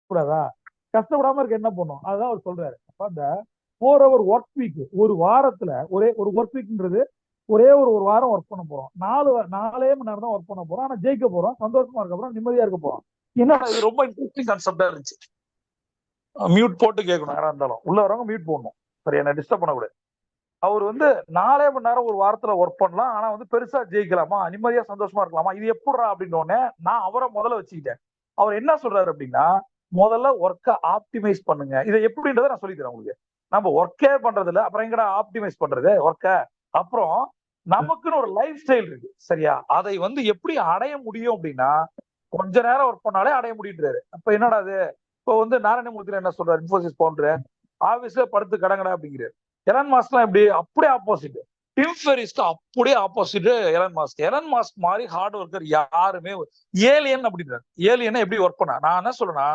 கூடாதா? கஷ்டப்படாம இருக்க என்ன பண்ணும்? அதுதான் அவர் சொல்றாரு. அப்ப அந்த 4 hour ஒர்க் வீக், ஒரு வாரத்துல ஒரே ஒரு ஒர்க் வீக்ன்றது ஒரே ஒரு வாரம் ஒர்க் பண்ண போறோம். 4 மணி நேரம் தான் ஒர்க் பண்ண போறோம். ஆனா ஜெயிக்க போறோம், சந்தோஷமா இருக்க போறோம், நிம்மதியா இருக்க போறோம். என்ன இது ரொம்ப இன்ட்ரெஸ்டிங் கான்செப்டா இருந்துச்சு. மியூட் போட்டு கேட்கணும், யாரா இருந்தாலும் உள்ள வரவங்க மியூட் போடணும். சரி, என்ன டிஸ்டர்ப் பண்ணக்கூடாது. அவர் 4 மணி நேரம் ஒரு வாரத்துல ஒர்க் பண்ணலாம், ஆனா பெருசா ஜெயிக்கலாமா, நிம்மதியா சந்தோஷமா இருக்கலாமா, இது எப்படிடா அப்படின்னு நான் அவரை முதல்ல வச்சுக்கிட்டேன். அவர் என்ன சொல்றாரு அப்படின்னா, முதல்ல ஒர்க்கை ஆப்டிமைஸ் பண்ணுங்க. இதை எப்படின்றத நான் சொல்லி தரேன் உங்களுக்கு. நம்ம ஒர்க்கே பண்றது இல்ல, அப்புறம் எங்கடா ஆப்டிமைஸ் பண்றது ஒர்க்க? அப்புறம் நமக்குன்னு ஒரு லைஃப் ஸ்டைல் இருக்கு, சரியா? அதை எப்படி அடைய முடியும் அப்படின்னா, கொஞ்ச நேரம் ஒர்க் பண்ணாலே அடைய முடியுன்றாரு. அப்ப என்னடா அது? இப்போ நாராயணமூர்த்தி என்ன சொல்றாரு, இன்ஃபோசிஸ் போன்ற ஆபீஸ்ல படுத்து கடங்கடா அப்படிங்கிறாரு. எலன் மாஸ்க்லாம் எப்படி? அப்படியே ஆப்போசிட். டிம் ஃபெரிஸ்க்கு அப்படியே opposite Elon Musk. Elon Musk மாதிரி ஹார்ட் ஒர்க்கர் யாருமே ஏலியன் அப்படின்றாரு. ஏலியனை எப்படி ஒர்க் பண்ணா? நான் என்ன சொல்றேன்னா,